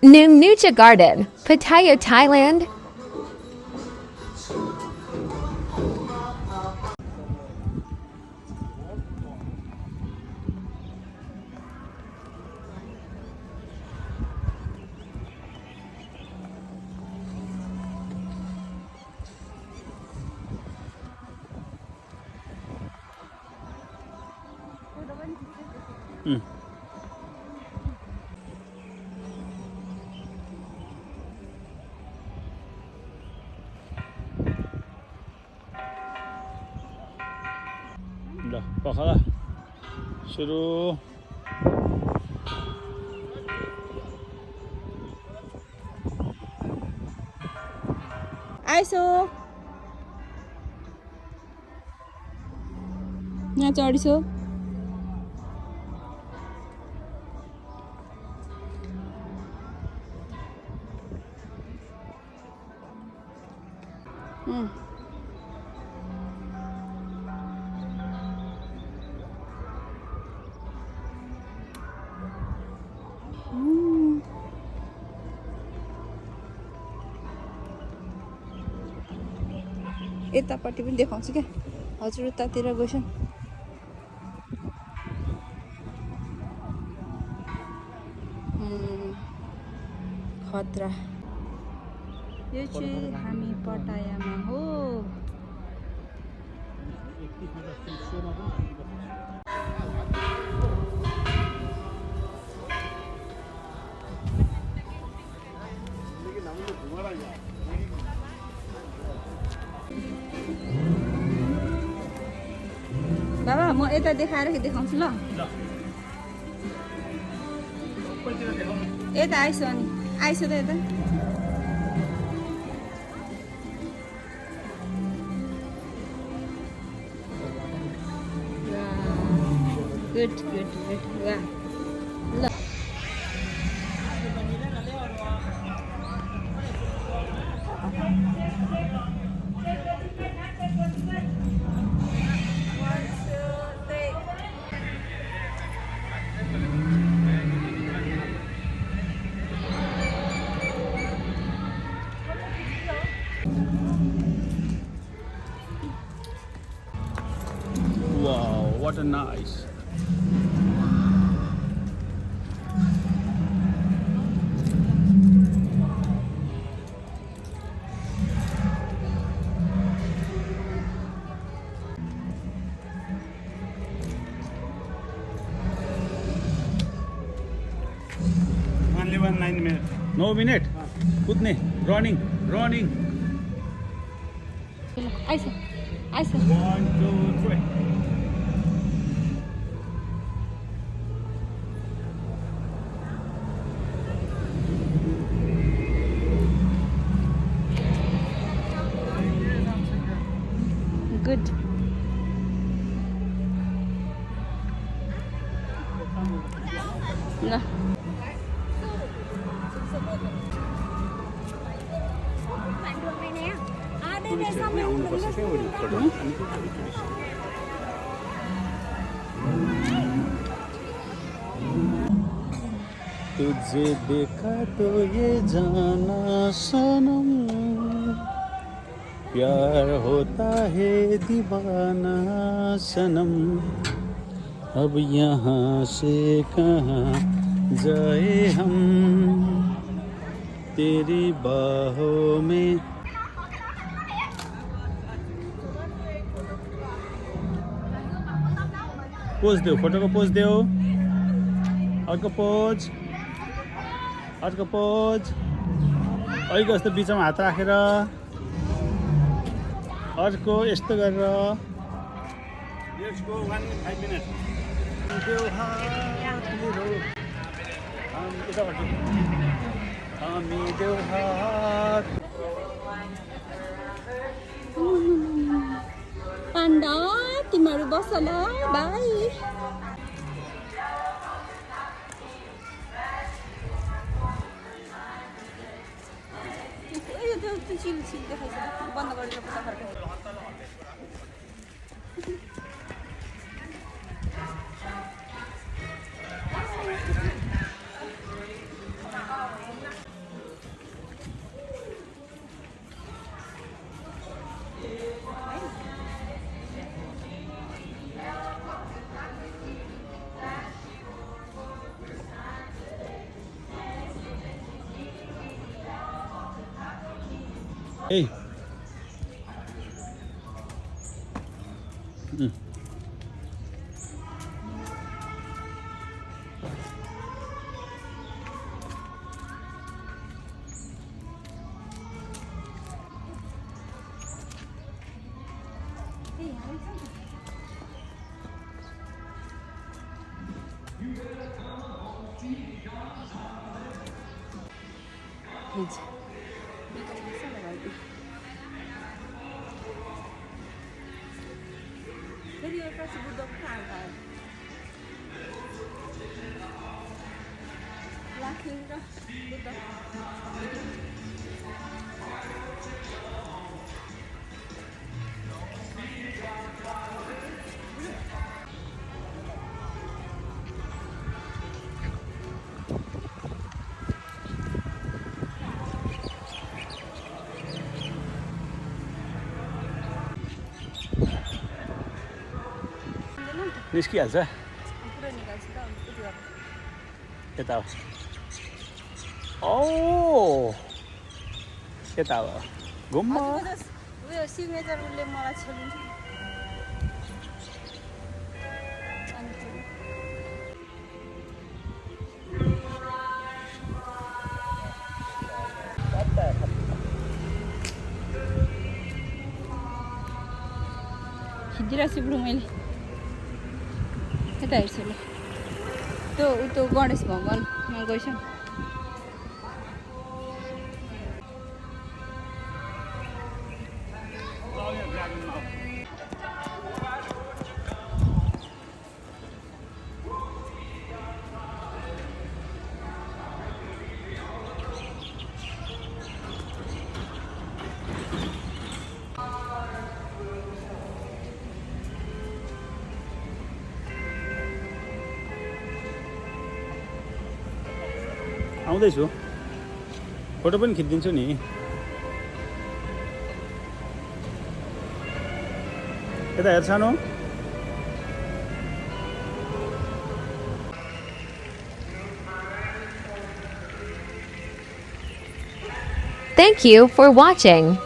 Nunucha Garden, Pattaya, Thailand. ल पखला सुरु iso यहाँ चढिसो यतापट्टि पनि देखाउँछु क्या हजुर उतातिर गएछन् खतरा यो चाहिँ हामी पटायामा हो बाबा म यता देखाएर देखाउँछु ल यता आइसो अनि आइसो त यता गुड गुड गुड वाह ल Wow, what a nice. Only 9 minutes. No minute. कुद्ने running. Iso iso 1, 2, 3. गुड ल तुझे देखा तो ये जाना सनम प्यार होता है दीवाना सनम अब यहाँ से कहाँ जाए हम तेरी बाहों में पोज देऊ फोटोको पोज देऊ अर्को पोज अहिलेको जस्तो बिचमा हात राखेर अर्को यस्तो गरेर Let's go 5 minutes. हामी देऊ हात पाण्डा तिमीहरू बस ल बाई त्यो चिल देखाइछ बन्द गरेर पुरा फर्काइ Hey. फेरि एकपछि बुद्धको खाना लाखिङ र बुद्ध निस्किहाल्छ पुरै निकाल्छु त उति गर्नु यता ओ यता हो घुम्म उयो सिग्नेचर उसले मलाई छोडिन्छ खिचिरहेको छु बुढो मैले यता हेर्छु ल त्यो गणेश भगवानमा गएछ आउँदैछु फोटो पनि खिचिदिन्छु नि यता हेर सानो Thank you for watching.